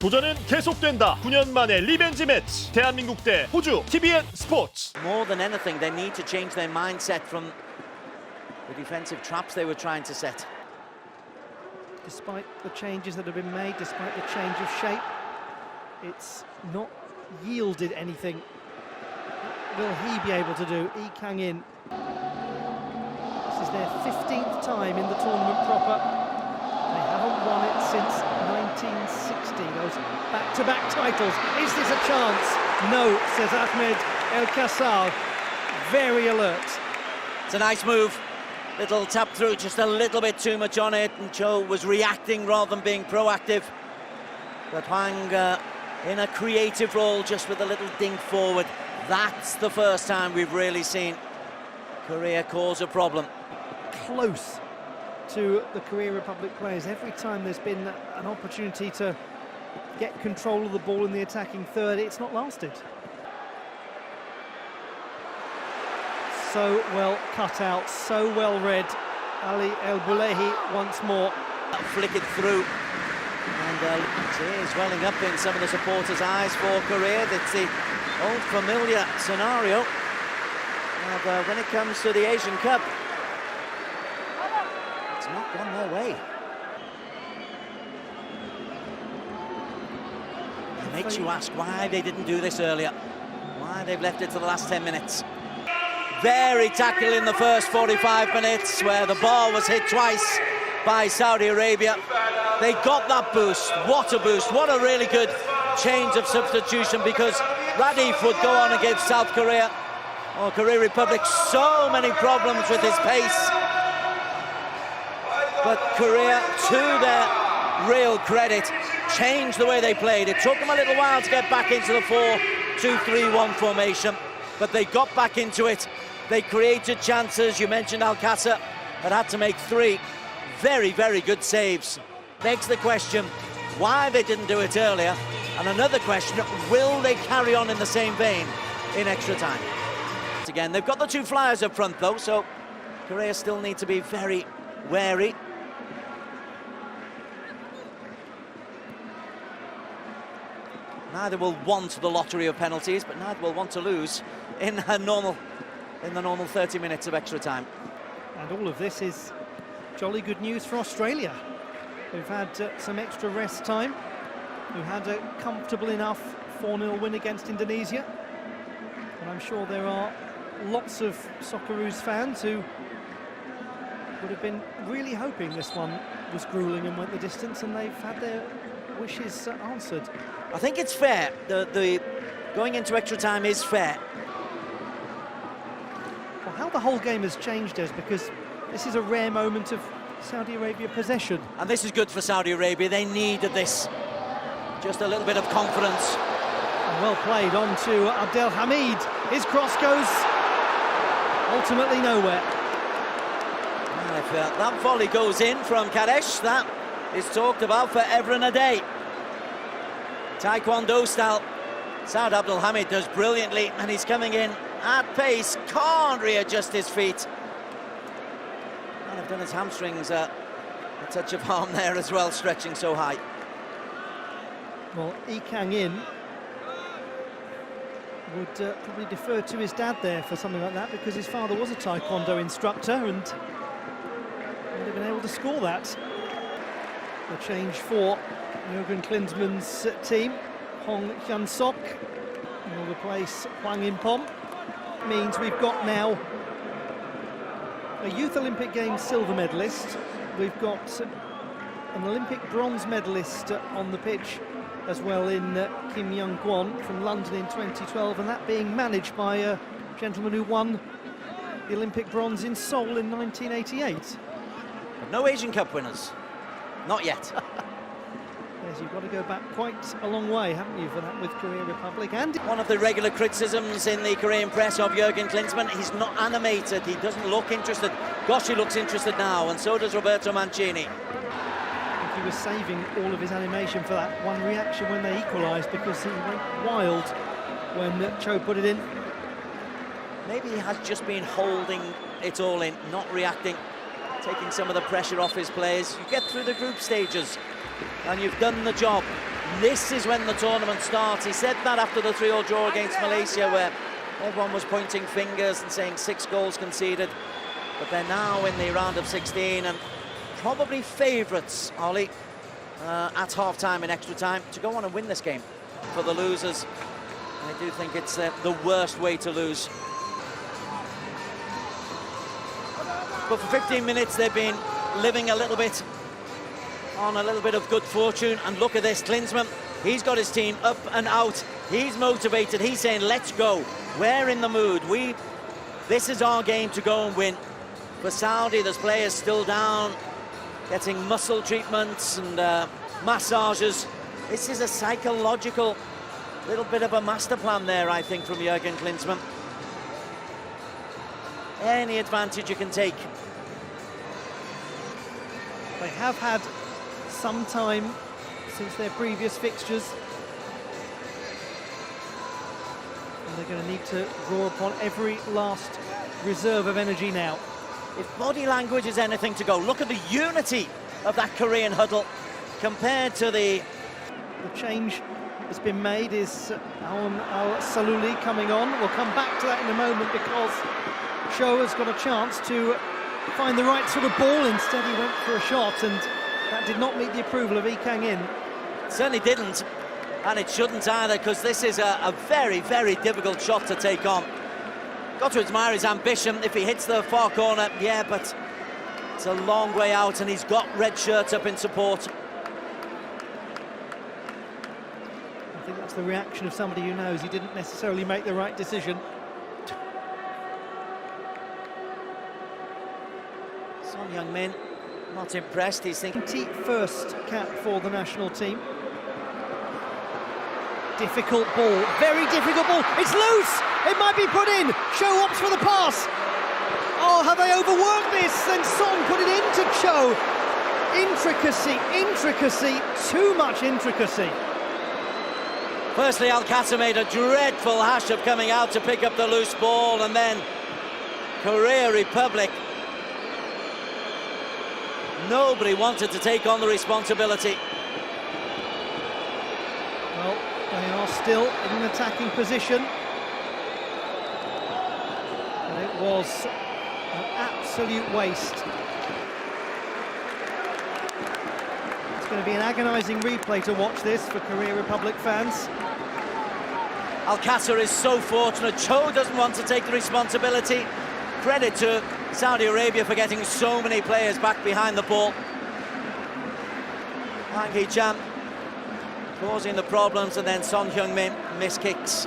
도전은 계속된다. 9년 만의 리벤지 매치. 대한민국 대 호주 TVN 스포츠. More than anything, they need to change their mindset from the defensive traps they were trying to set. Despite the changes that have been made, despite the change of shape, it's not yielded anything. Will he be able to do? Lee Kang-in. This is their 15th time in the tournament proper. They haven't won it since 1960. Those back-to-back titles. Is this a chance? No, says Ahmed El Kassar. Very alert. It's a nice move. Little tap through, just a little bit too much on it, and Cho was reacting rather than being proactive. But Hwang in a creative role, just with a little dink forward. That's the first time we've really seen Korea cause a problem. Close to the Korea Republic players. Every time there's been an opportunity to get control of the ball in the attacking third, it's not lasted. So well cut out, so well read. Ali El Boulehi once more. Flick it through. And tears welling up in some of the supporters' eyes for Korea. It's the old familiar scenario of when it comes to the Asian Cup. It's not gone their way. It makes you ask why they didn't do this earlier. Why they've left it to the last 10 minutes. Very tactical in the first 45 minutes, where the ball was hit twice by Saudi Arabia. They got that boost. What a boost. What a really good change of substitution, because Radif would go on and give South Korea, or Korea Republic, so many problems with his pace. But Korea, to their real credit, changed the way they played. It took them a little while to get back into the 4-2-3-1 formation, but they got back into it. They created chances. You mentioned Alcázar had to make 3 very, very good saves. Begs the question why they didn't do it earlier, and another question, will they carry on in the same vein in extra time? Again, they've got the 2 flyers up front though, so Korea still need to be very wary. Neither will want the lottery of penalties, but neither will want to lose in the normal 30 minutes of extra time. And all of this is jolly good news for Australia, who've had some extra rest time, who had a comfortable enough 4-0 win against Indonesia. And I'm sure there are lots of Socceroos fans who would have been really hoping this one was gruelling and went the distance, and they've had their wishes answered. I think it's fair. The going into extra time is fair. Well, how the whole game has changed is because this is a rare moment of Saudi Arabia possession. And this is good for Saudi Arabia. They needed this. Just a little bit of confidence. And well played on to Abdel Hamid. His cross goes ultimately nowhere. And if that volley goes in from Kadesh, that is talked about forever and a day. Taekwondo style. Saud Abdel Hamid does brilliantly, and he's coming in at pace. Can't readjust his feet. And I've done his hamstrings a touch of harm there as well, stretching so high. Well, Lee Kang-in would probably defer to his dad there for something like that, because his father was a Taekwondo instructor and would have been able to score that. The change for Jurgen Klinsmann's team, Hong Hyun-sok will replace Hwang In-pom. Means we've got now a Youth Olympic Games silver medalist. We've got an Olympic bronze medalist on the pitch as well in Kim Young-kwon from London in 2012, and that being managed by a gentleman who won the Olympic bronze in Seoul in 1988. But no Asian Cup winners. Not yet. Yes, you've got to go back quite a long way, haven't you, for that with Korea Republic. And one of the regular criticisms in the Korean press of Jurgen Klinsmann, he's not animated, he doesn't look interested. Gosh, he looks interested now, and so does Roberto Mancini. I think he was saving all of his animation for that one reaction when they equalised, because he went wild when Cho put it in. Maybe he has just been holding it all in, not reacting, taking some of the pressure off his players. You get through the group stages and you've done the job. this is when the tournament starts. He said that after the 3-3 draw against Malaysia, where everyone was pointing fingers and saying 6 goals conceded. But they're now in the round of 16 and probably favourites, Ollie, at half-time in extra time to go on and win this game. For the losers, I do think it's the worst way to lose. But for 15 minutes they've been living a little bit on a little bit of good fortune, and look at this, Klinsmann, he's got his team up and out, he's motivated, he's saying let's go, we're in the mood, this is our game to go and win. For Saudi, there's players still down, getting muscle treatments and massages. This is a psychological little bit of a master plan there, I think, from Jurgen Klinsmann. Any advantage you can take. They have had some time since their previous fixtures, and they're going to need to draw upon every last reserve of energy now. If body language is anything to go, look at the unity of that Korean huddle compared to the change that's been made is Al-Saluli coming on. We'll come back to that in a moment because Cho has got a chance to find the right sort of ball. Instead he went for a shot, and that did not meet the approval of Lee Kang-in. Certainly didn't, and it shouldn't either, because this is a very, very difficult shot to take on. Got to admire his ambition. If he hits the far corner, yeah, but it's a long way out, and he's got red shirts up in support. I think that's the reaction of somebody who knows he didn't necessarily make the right decision. Son Heung-min not impressed. He's thinking 21st cap for the national team. Difficult ball, very difficult ball. It's loose. It might be put in. Cho opts for the pass. Oh, have they overworked this? And Son put it into Cho. Intricacy, intricacy, too much intricacy. Firstly, Alcázar made a dreadful hash of coming out to pick up the loose ball, and then Korea Republic. Nobody wanted to take on the responsibility. Well, they are still in an attacking position. And it was an absolute waste. It's going to be an agonising replay to watch this for Korea Republic fans. Alcázar is so fortunate. Cho doesn't want to take the responsibility. Credit to Saudi Arabia for getting so many players back behind the ball. Hwang Hee-chan causing the problems, and then Son Heung-min miss kicks.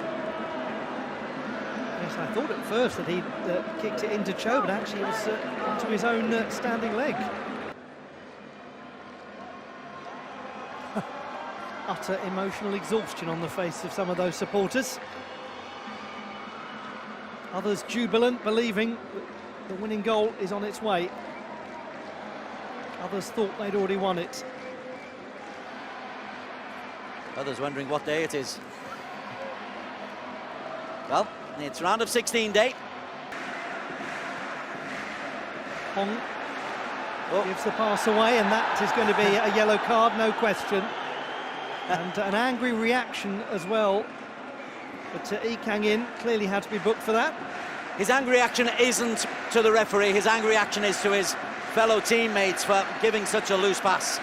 Yes, I thought at first that he kicked it into Cho, but actually it was onto his own standing leg. Utter emotional exhaustion on the face of some of those supporters. Others jubilant, believing that the winning goal is on its way. Others thought they'd already won it. Others wondering what day it is. Well, it's round of 16 day. Hong gives the pass away, and that is going to be a yellow card, no question. And an angry reaction as well. But Lee Kang-in clearly had to be booked for that. His angry reaction isn't to the referee, his angry reaction is to his fellow teammates for giving such a loose pass.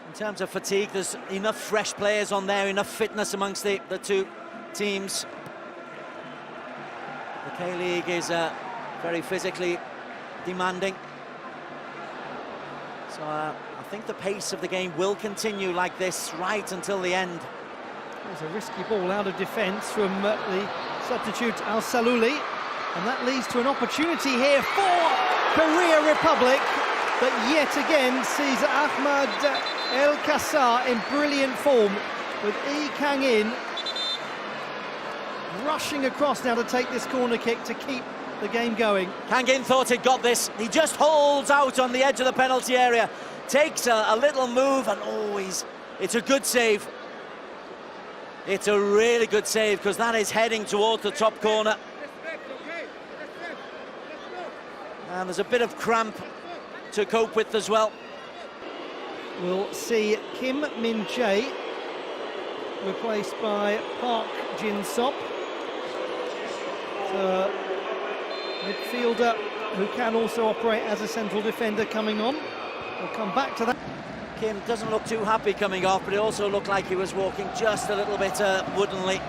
In terms of fatigue, there's enough fresh players on there, enough fitness amongst the two teams. The K-League is very physically demanding. So I think the pace of the game will continue like this right until the end. There's a risky ball out of defence from the substitute Al-Saluli, and that leads to an opportunity here for Korea Republic, that yet again sees Ahmad El-Kassar in brilliant form, with Lee Kang-in rushing across now to take this corner kick to keep the game going. Kang-in thought he'd got this. He just holds out on the edge of the penalty area, takes a little move, and it's a good save. It's a really good save, because that is heading towards the top corner. And there's a bit of cramp to cope with as well. We'll see Kim Min-jae replaced by Park Jin-sop. The midfielder who can also operate as a central defender coming on. We'll come back to that. Kim doesn't look too happy coming off, but it also looked like he was walking just a little bit woodenly.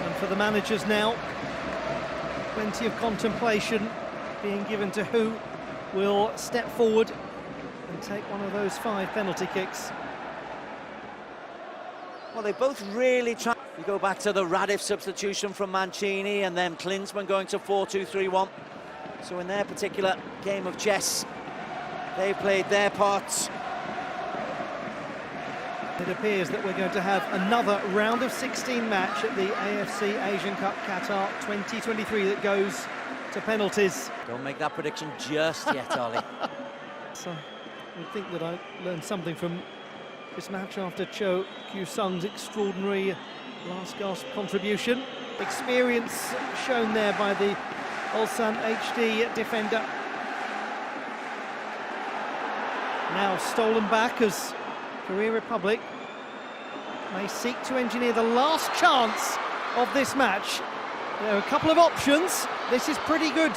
And for the managers now, plenty of contemplation being given to who will step forward and take one of those 5 penalty kicks. Well, they both really try. You go back to the Radif substitution from Mancini and then Klinsmann going to 4-2-3-1. So in their particular game of chess, they played their parts. It appears that we're going to have another round of 16 match at the AFC Asian Cup Qatar 2023 that goes to penalties. Don't make that prediction just yet, Ollie. So I would think that I learned something from this match after Cho Kyu-sung's extraordinary last gasp contribution. Experience shown there by the Ulsan HD defender. Now stolen back as Korea Republic may seek to engineer the last chance of this match. There are a couple of options. This is pretty good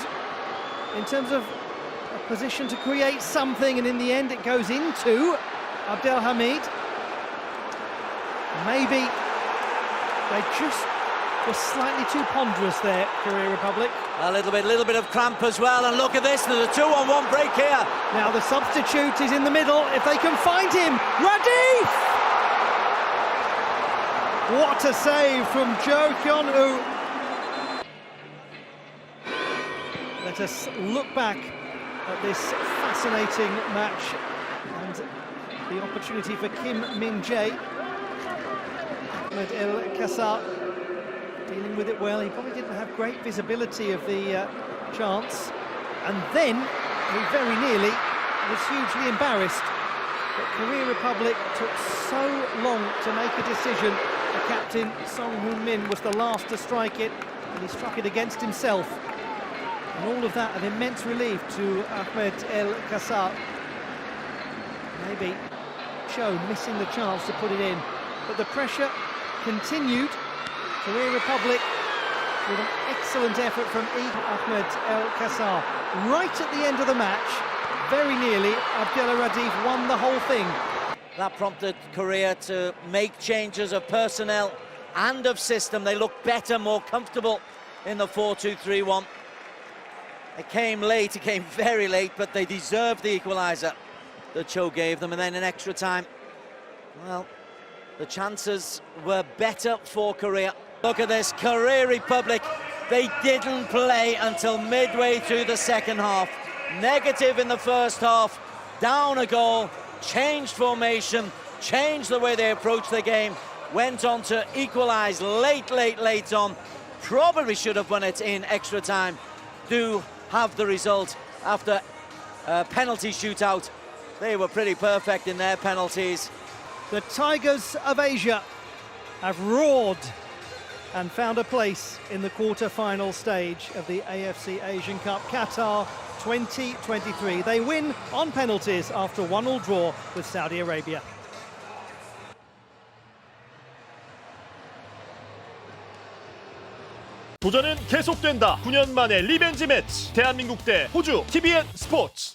in terms of a position to create something, and in the end it goes into Abdelhamid. Maybe they just were slightly too ponderous there, Korea Republic. A little bit of cramp as well, and look at this, there's a 2-on-1 break here. Now the substitute is in the middle, if they can find him, Radif! What a save from Jo Kyun-woo. Let us look back at this fascinating match and the opportunity for Kim Min-jae. Ahmed El Kassar dealing with it well. He probably didn't have great visibility of the chance, and then he very nearly was hugely embarrassed. But Korea Republic took so long to make a decision. The captain, Song Hoon-min, was the last to strike it, and he struck it against himself. And all of that, an immense relief to Ahmed El Kassar. Maybe Cho missing the chance to put it in, but the pressure continued. Korea Republic with an excellent effort from Ahmed El Kassar. Right at the end of the match, very nearly, Abdellah Radif won the whole thing. That prompted Korea to make changes of personnel and of system. They looked better, more comfortable in the 4-2-3-1. It came late, it came very late, but they deserved the equaliser that Cho gave them, and then in extra time, well, the chances were better for Korea. Look at this, Korea Republic, they didn't play until midway through the second half. Negative in the first half, down a goal, changed formation, changed the way they approached the game, went on to equalise late on. Probably should have won it in extra time. Do have the result after a penalty shootout. They were pretty perfect in their penalties. The Tigers of Asia have roared and found a place in the quarter-final stage of the AFC Asian Cup Qatar 2023. They win on penalties after a 1-1 draw with Saudi Arabia. 도전은 계속된다. 9년 만의 리벤지 매치. 대한민국 대 호주 TVN 스포츠.